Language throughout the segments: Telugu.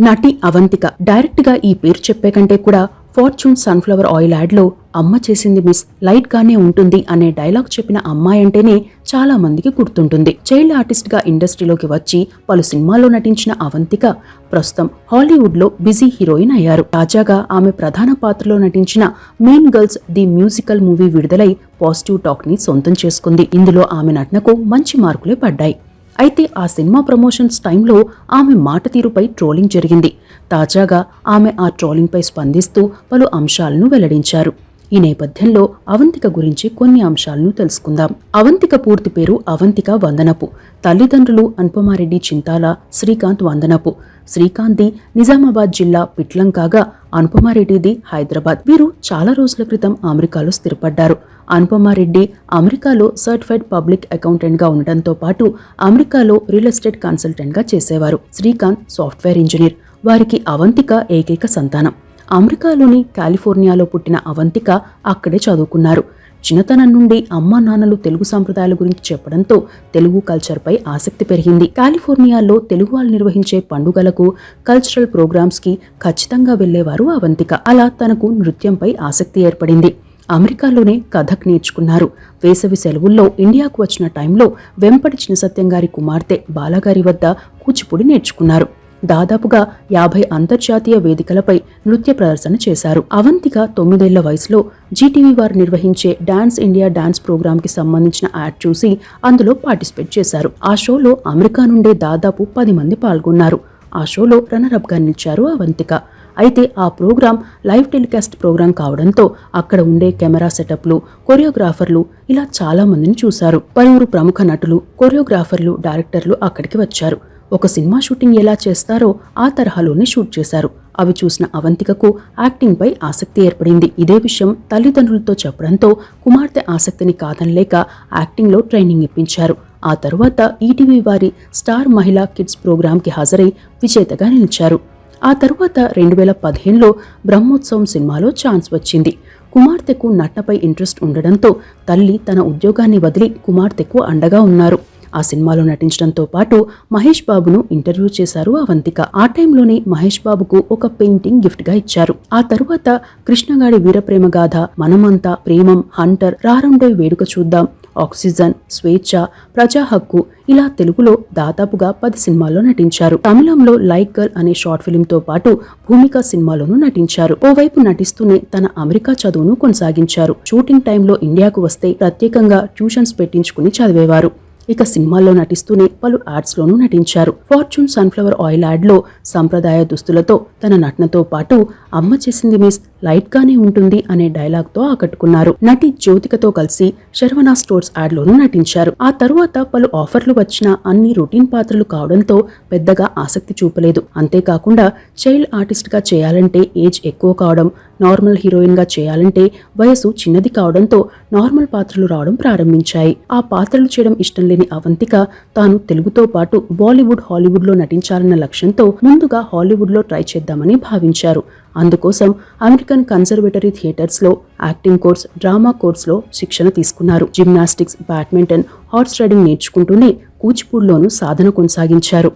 నటి అవంతిక డైరెక్ట్ గా ఈ పేరు చెప్పే కంటే కూడా ఫార్చ్యూన్ సన్ఫ్లవర్ ఆయిల్ యాడ్ లో అమ్మ చేసింది మిస్ లైట్ గానే ఉంటుంది అనే డైలాగ్ చెప్పిన అమ్మాయి అంటేనే చాలా మందికి గుర్తుంటుంది. చైల్డ్ ఆర్టిస్ట్ గా ఇండస్ట్రీలోకి వచ్చి పలు సినిమాల్లో నటించిన అవంతిక ప్రస్తుతం హాలీవుడ్ లో బిజీ హీరోయిన్ అయ్యారు. తాజాగా ఆమె ప్రధాన పాత్రలో నటించిన mean girls the musical movie విడుదలై పాజిటివ్ టాక్ ని సొంతం చేసుకుంది. ఇందులో ఆమె నటనకు మంచి మార్కులే పడ్డాయి. అయితే ఆ సినిమా ప్రమోషన్స్ టైంలో ఆమె మాట తీరుపై ట్రోలింగ్ జరిగింది. తాజాగా ఆమె ఆ ట్రోలింగ్ పై స్పందిస్తూ పలు అంశాలను వెల్లడించారు. ఈ నేపథ్యంలో అవంతిక గురించి కొన్ని అంశాలను తెలుసుకుందాం. అవంతిక పూర్తి పేరు అవంతిక వందనపు. తల్లిదండ్రులు అనుపమారెడ్డి చింతాల, శ్రీకాంత్ వందనపు. శ్రీకాంత్ది నిజామాబాద్ జిల్లా పిట్లం కాగా అనుపమారెడ్డిది హైదరాబాద్. వీరు చాలా రోజుల క్రితం అమెరికాలో స్థిరపడ్డారు. అనుపమారెడ్డి అమెరికాలో సర్టిఫైడ్ పబ్లిక్ అకౌంటెంట్ గా ఉండటంతో పాటు అమెరికాలో రియల్ ఎస్టేట్ కన్సల్టెంట్ గా చేసేవారు. Srikanth software engineer. వారికి అవంతిక ఏకైక సంతానం. అమెరికాలోని కాలిఫోర్నియాలో పుట్టిన అవంతిక అక్కడే చదువుకున్నారు. చిన్నతనం నుండి అమ్మా నాన్నలు తెలుగు సంప్రదాయాల గురించి చెప్పడంతో తెలుగు కల్చర్పై ఆసక్తి పెరిగింది. కాలిఫోర్నియాలో తెలుగు వాళ్ళు నిర్వహించే పండుగలకు, కల్చరల్ ప్రోగ్రామ్స్ కి ఖచ్చితంగా వెళ్లేవారు అవంతిక. అలా తనకు నృత్యంపై ఆసక్తి ఏర్పడింది. అమెరికాలోనే కథక్ నేర్చుకున్నారు. వేసవి సెలవుల్లో ఇండియాకు వచ్చిన టైంలో వెంపటి చినసత్యం గారి కుమార్తె బాలగారి వద్ద కూచిపూడి నేర్చుకున్నారు. దాదాపుగా 50 అంతర్జాతీయ వేదికలపై నృత్య ప్రదర్శన చేశారు. అవంతిక 9 ఏళ్ల వయసులో జీటీవీ వారు నిర్వహించే డాన్స్ ఇండియా డాన్స్ ప్రోగ్రామ్ కి సంబంధించిన యాడ్ చూసి అందులో పార్టిసిపేట్ చేశారు. ఆ షోలో అమెరికా నుండే దాదాపు 10 మంది పాల్గొన్నారు. ఆ షోలో రన్నరప్ గా నిలిచారు అవంతిక. అయితే ఆ ప్రోగ్రాం లైవ్ టెలికాస్ట్ ప్రోగ్రాం కావడంతో అక్కడ ఉండే కెమెరా సెటప్లు, కొరియోగ్రాఫర్లు ఇలా చాలా మందిని చూశారు. పలువురు ప్రముఖ నటులు, కొరియోగ్రాఫర్లు, డైరెక్టర్లు అక్కడికి వచ్చారు. ఒక సినిమా షూటింగ్ ఎలా చేస్తారో ఆ తరహాలోనే షూట్ చేశారు. అవి చూసిన అవంతికకు యాక్టింగ్ పై ఆసక్తి ఏర్పడింది. ఇదే విషయం తల్లిదండ్రులతో చెప్పడంతో కుమార్తె ఆసక్తిని కాదనలేక యాక్టింగ్ లో ట్రైనింగ్ ఇప్పించారు. ఆ తరువాత ఈటీవీ వారి స్టార్ మహిళా కిడ్స్ ప్రోగ్రామ్ కి హాజరై విజేతగా నిలిచారు. ఆ తరువాత 2015లో బ్రహ్మోత్సవం సినిమాలో ఛాన్స్ వచ్చింది. కుమార్తెకు నటనపై ఇంట్రెస్ట్ ఉండడంతో తల్లి తన ఉద్యోగాన్ని వదిలి కుమార్తెకు అండగా ఉన్నారు. ఆ సినిమాలో నటించడంతో పాటు మహేష్ బాబును ఇంటర్వ్యూ చేశారు అవంతిక. ఆ టైంలోనే మహేష్ బాబుకు ఒక పెయింటింగ్ గిఫ్ట్ గా ఇచ్చారు. ఆ తరువాత కృష్ణగాడి వీరప్రేమ గాథ, మనమంతా, ప్రేమం, హంటర్, రారండే వేడుక చూద్దాం, ఆక్సిజన్, స్వేచ్ఛ, ప్రజా హక్కు ఇలా తెలుగులో దాదాపుగా 10 సినిమాల్లో నటించారు. తమిళంలో లైక్ గర్ల్ అనే షార్ట్ ఫిల్మ్ తో పాటు భూమిక సినిమాలోనూ నటించారు. ఓవైపు నటిస్తూనే తన అమెరికా చదువును కొనసాగించారు. షూటింగ్ టైంలో ఇండియాకు వస్తే ప్రత్యేకంగా ట్యూషన్స్ పెట్టించుకుని చదివేవారు. ఇక సినిమాల్లో నటిస్తూనే పలు యాడ్స్ లోనూ నటించారు. ఫార్చ్యూన్ సన్ఫ్లవర్ ఆయిల్ యాడ్ లో సంప్రదాయ దుస్తులతో తన నటనతో పాటు అమ్మ చేసింది మిస్ లైట్ గానే ఉంటుంది అనే డైలాగ్ తో ఆకట్టుకున్నారు. నటి జ్యోతికతో కలిసి శర్వణ స్టోర్స్ యాడ్ లోనూ నటించారు. ఆ తరువాత పలు ఆఫర్లు వచ్చినా అన్ని రొటీన్ పాత్రలు కావడంతో పెద్దగా ఆసక్తి చూపలేదు. అంతేకాకుండా చైల్డ్ ఆర్టిస్ట్ గా చేయాలంటే ఏజ్ ఎక్కువ కావడం, నార్మల్ హీరోయిన్ గా చేయాలంటే వయసు చిన్నది కావడంతో నార్మల్ పాత్రలు రావడం ప్రారంభించాయి. ఆ పాత్రలు చేయడం ఇష్టం లేని అవంతిక తాను తెలుగుతో పాటు బాలీవుడ్, హాలీవుడ్ లో నటించాలన్న లక్ష్యంతో ముందుగా హాలీవుడ్ లో ట్రై చేద్దామని భావించారు. అందుకోసం అమెరికన్ కన్సర్వేటరీ థియేటర్స్ లో యాక్టింగ్ కోర్స్, డ్రామా కోర్స్ లో శిక్షణ తీసుకున్నారు. జిమ్నాస్టిక్స్, బ్యాడ్మింటన్, హార్స్ రైడింగ్ నేర్చుకుంటూనే కూచిపూడిలోనూ సాధన కొనసాగించారు.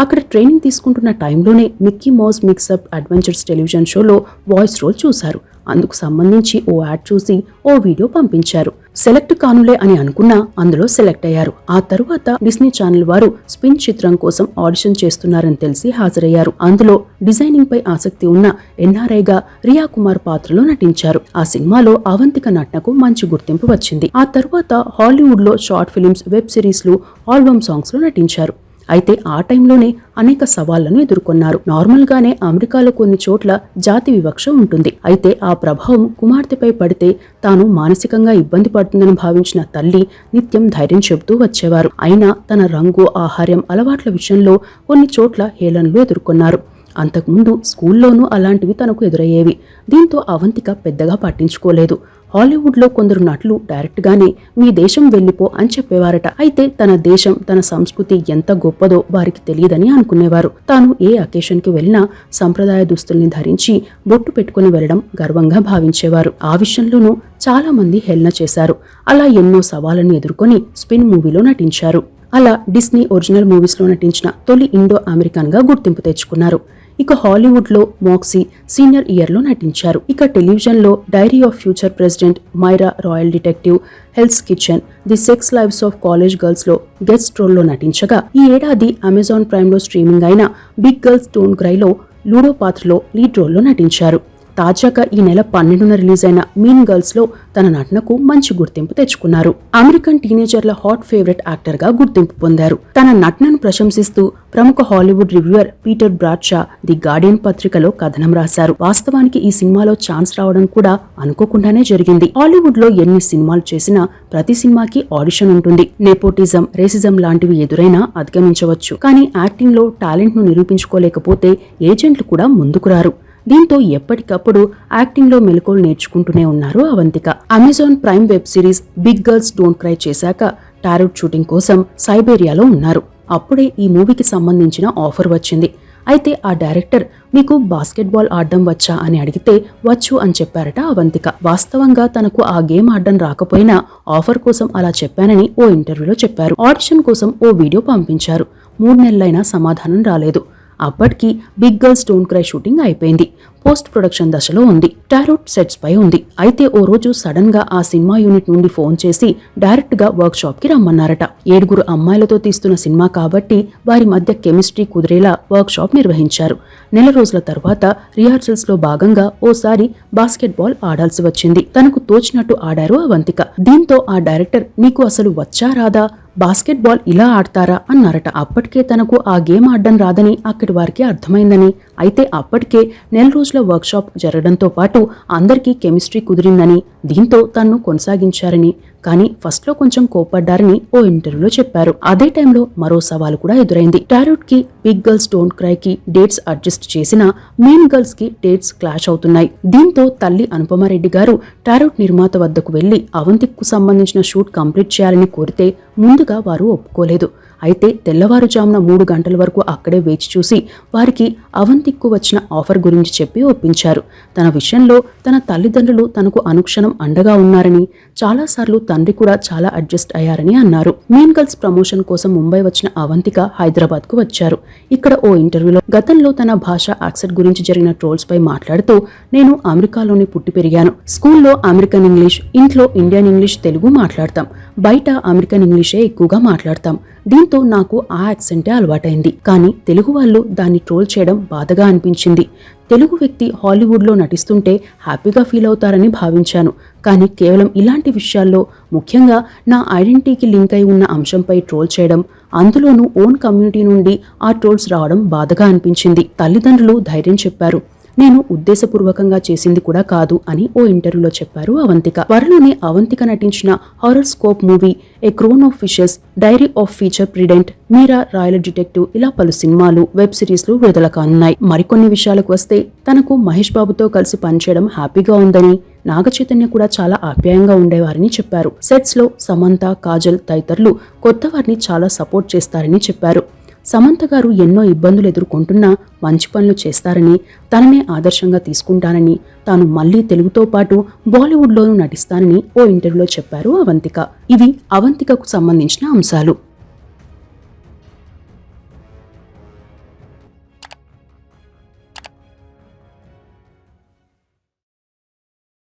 అక్కడ ట్రైనింగ్ తీసుకుంటున్న టైంలోనే Mickey Mouse mixup adventures television షోలో వాయిస్ రోల్ చూశారు. అందుకు సంబంధించి ఓ యాడ్ చూసి ఓ వీడియో పంపించారు. సెలెక్ట్ కానులే అని అనుకున్నా అందులో సెలెక్ట్ అయ్యారు. ఆ తరువాత డిస్నీ ఛానల్ వారు స్పిన్ చిత్రం కోసం ఆడిషన్ చేస్తున్నారని తెలిసి హాజరయ్యారు. అందులో డిజైనింగ్ పై ఆసక్తి ఉన్న ఎన్ఆర్ఐగా రియా కుమార్ పాత్రలో నటించారు. ఆ సినిమాలో అవంతిక నటనకు మంచి గుర్తింపు వచ్చింది. ఆ తరువాత హాలీవుడ్ లో షార్ట్ ఫిలిమ్స్, వెబ్ సిరీస్లు, ఆల్బమ్ సాంగ్స్ లో నటించారు. అయితే ఆ టైంలోనే అనేక సవాళ్లను ఎదుర్కొన్నారు. నార్మల్ గానే అమెరికాలో కొన్ని చోట్ల జాతి వివక్ష ఉంటుంది. అయితే ఆ ప్రభావం కుమార్తెపై పడితే తాను మానసికంగా ఇబ్బంది పడుతుందని భావించిన తల్లి నిత్యం ధైర్యం చెబుతూ వచ్చేవారు. అయినా తన రంగు, ఆహార్యం, అలవాట్ల విషయంలో కొన్ని చోట్ల హేళనలు ఎదుర్కొన్నారు. అంతకుముందు స్కూల్లోనూ అలాంటివి తనకు ఎదురయ్యేవి. దీంతో అవంతిక పెద్దగా పట్టించుకోలేదు. హాలీవుడ్ లో కొందరు నటులు డైరెక్ట్ గానే మీ దేశం వెళ్లిపో అని చెప్పేవారట. అయితే తన దేశం, తన సంస్కృతి ఎంత గొప్పదో వారికి తెలియదని అనుకునేవారు. తాను ఏ అకేషన్ కి వెళ్లినా సంప్రదాయ దుస్తుల్ని ధరించి బొట్టు పెట్టుకుని వెళ్లడం గర్వంగా భావించేవారు. ఆ విషయంలోనూ చాలా మంది హేళన చేశారు. అలా ఎన్నో సవాళ్లను ఎదుర్కొని స్పిన్ మూవీలో నటించారు. అలా డిస్నీ ఒరిజినల్ మూవీస్ లో నటించిన తొలి ఇండో అమెరికన్ గా గుర్తింపు తెచ్చుకున్నారు. ఇక హాలీవుడ్ లో మోక్సీ సీనియర్ ఇయర్ లో నటించారు. ఇక టెలివిజన్ లో diary of future president, Mira, royal detective, Hell's kitchen, the sex lives of college girls లో గెస్ట్ రోల్ లో నటించగా, ఈ ఏడాది అమెజాన్ ప్రైమ్ లో స్ట్రీమింగ్ అయిన బిగ్ గర్ల్స్ డోంట్ క్రై లో లూడో పాత్రలో లీడ్ రోల్ లో నటించారు. తాజాగా ఈ నెల 12న రిలీజ్ అయిన మీన్ గర్ల్స్ లో తన నటనకు మంచి గుర్తింపు తెచ్చుకున్నారు. అమెరికన్ టీనేజర్ల హాట్ ఫేవరెట్ యాక్టర్ గా గుర్తింపు పొందారు. తన నటనను ప్రశంసిస్తూ ప్రముఖ Hollywood reviewer Peter Bradshaw the Guardian పత్రికలో కథనం రాశారు. వాస్తవానికి ఈ సినిమాలో ఛాన్స్ రావడం కూడా అనుకోకుండానే జరిగింది. హాలీవుడ్ లో ఎన్ని సినిమాలు చేసినా ప్రతి సినిమాకి ఆడిషన్ ఉంటుంది. నెపోటిజం, రేసిజం లాంటివి ఎదురైనా అధిగమించవచ్చు. కానీ యాక్టింగ్ లో టాలెంట్ ను నిరూపించుకోలేకపోతే ఏజెంట్లు కూడా ముందుకు రారు. దీంతో ఎప్పటికప్పుడు యాక్టింగ్ లో మెలకువలు నేర్చుకుంటూనే ఉన్నారు Avantika. Amazon Prime web series big girls don't cry చేశాక టారోట్ షూటింగ్ కోసం సైబేరియాలో ఉన్నారు. అప్పుడే ఈ మూవీకి సంబంధించిన ఆఫర్ వచ్చింది. అయితే ఆ డైరెక్టర్, మీకు బాస్కెట్బాల్ ఆడడం వచ్చా అని అడిగితే వచ్చు అని చెప్పారట అవంతిక. వాస్తవంగా తనకు ఆ గేమ్ ఆడడం రాకపోయినా ఆఫర్ కోసం అలా చెప్పానని ఓ ఇంటర్వ్యూలో చెప్పారు. ఆడిషన్ కోసం ఓ వీడియో పంపించారు. 3 నెలలైనా సమాధానం రాలేదు. అప్పటికి big girls don't cry shooting అయిపోయింది. పోస్ట్ ప్రొడక్షన్ దశలో ఉంది. టారోట్ సెట్స్ పై ఉంది. అయితే ఓ రోజు సడన్ గా ఆ సినిమా యూనిట్ నుండి ఫోన్ చేసి డైరెక్ట్ గా వర్క్ షాప్ కి రమ్మన్నారట. 7 అమ్మాయిలతో తీస్తున్న సినిమా కాబట్టి వారి మధ్య కెమిస్ట్రీ కుదిరేలా వర్క్ షాప్ నిర్వహించారు. నెల రోజుల తర్వాత రిహార్సల్స్ లో భాగంగా ఓసారి బాస్కెట్బాల్ ఆడాల్సి వచ్చింది. తనకు తోచినట్టు ఆడారు అవంతిక. దీంతో ఆ డైరెక్టర్, నీకు అసలు వచ్చా రాదా, బాస్కెట్బాల్ ఇలా ఆడతారా అన్నారట. అప్పటికే తనకు ఆ గేమ్ ఆడడం రాదని అక్కడి వారికి అర్థమైందని, అయితే అప్పటికే నెల రోజుల వర్క్ షాప్ జరగడంతో పాటు అందరికీ కెమిస్ట్రీ కుదిరిందని, దీంతో తన్ను కొనసాగించారని, కానీ ఫస్ట్ లో కొంచెం కోప్పడ్డారని ఓ ఇంటర్వ్యూలో చెప్పారు. అదే టైంలో మరో సవాలు కూడా ఎదురైంది. టారోట్ కి బిగ్ గర్ల్స్ డోంట్ క్రై కి డేట్స్ అడ్జస్ట్ చేసినా మీన్ గర్ల్స్ కి డేట్స్ క్లాష్ అవుతున్నాయి. దీంతో తల్లి అనుపమారెడ్డి గారు టారోట్ నిర్మాత వద్దకు వెళ్లి అవంతిక్కు సంబంధించిన షూట్ కంప్లీట్ చేయాలని కోరితే ముందుగా వారు ఒప్పుకోలేదు. అయితే తెల్లవారుజామున 3 గంటల వరకు అక్కడే వేచి చూసి వారికి అవంతిక్కు వచ్చిన ఆఫర్ గురించి చెప్పి ఒప్పించారు. తన విషయంలో తన తల్లిదండ్రులు తనకు అనుక్షణం అండగా ఉన్నారని, చాలాసార్లు తండ్రి కూడా చాలా అడ్జస్ట్ అయ్యారని అన్నారు. మీన్ గర్ల్స్ ప్రమోషన్ కోసం ముంబై వచ్చిన అవంతిక హైదరాబాద్ కు వచ్చారు. ఇక్కడ ఓ ఇంటర్వ్యూలో గతంలో తన భాష యాక్సెంట్ గురించి జరిగిన ట్రోల్స్ పై మాట్లాడుతూ, నేను అమెరికాలోనే పుట్టి పెరిగాను. స్కూల్లో అమెరికన్ ఇంగ్లీష్, ఇంట్లో ఇండియన్ ఇంగ్లీష్, తెలుగు మాట్లాడతాం. బయట అమెరికన్ ఇంగ్లీషే ఎక్కువగా మాట్లాడతాం. దీంతో నాకు ఆ యాక్సెంటే అలవాటైంది. కానీ తెలుగు వాళ్ళు దాన్ని ట్రోల్ చేయడం బాధగా అనిపించింది. తెలుగు వ్యక్తి హాలీవుడ్లో నటిస్తుంటే హ్యాపీగా ఫీల్ అవుతారని భావించాను. కానీ కేవలం ఇలాంటి విషయాల్లో, ముఖ్యంగా నా ఐడెంటిటీకి లింక్ అయి ఉన్న అంశంపై ట్రోల్ చేయడం, అందులోనూ ఓన్ కమ్యూనిటీ నుండి ఆ ట్రోల్స్ రావడం బాధగా అనిపించింది. తల్లిదండ్రులు ధైర్యం చెప్పారు. నేను ఉద్దేశపూర్వకంగా చేసింది కూడా కాదు అని ఓ ఇంటర్వ్యూలో చెప్పారు అవంతిక. త్వరలోనే అవంతిక నటించిన horror scope movie A crown of fishes, dairy of future president, Meera, royal detective ఇలా పలు సినిమాలు, వెబ్ సిరీస్లు విడుదల కానున్నాయి. మరికొన్ని విషయాలకు వస్తే, తనకు మహేష్ బాబుతో కలిసి పనిచేయడం హ్యాపీగా ఉందని, నాగ చైతన్య కూడా చాలా ఆప్యాయంగా ఉండేవారని చెప్పారు. సెట్స్ లో సమంత, కాజల్ తదితరులు కొత్త వారిని చాలా సపోర్ట్ చేస్తారని చెప్పారు. సమంత గారు ఎన్నో ఇబ్బందులు ఎదుర్కొంటున్నా మంచి పనులు చేస్తారని, తననే ఆదర్శంగా తీసుకుంటానని, తాను మళ్లీ తెలుగుతో పాటు బాలీవుడ్లోనూ నటిస్తానని ఓ ఇంటర్వ్యూలో చెప్పారు అవంతిక. ఇవి అవంతికకు సంబంధించిన అంశాలు.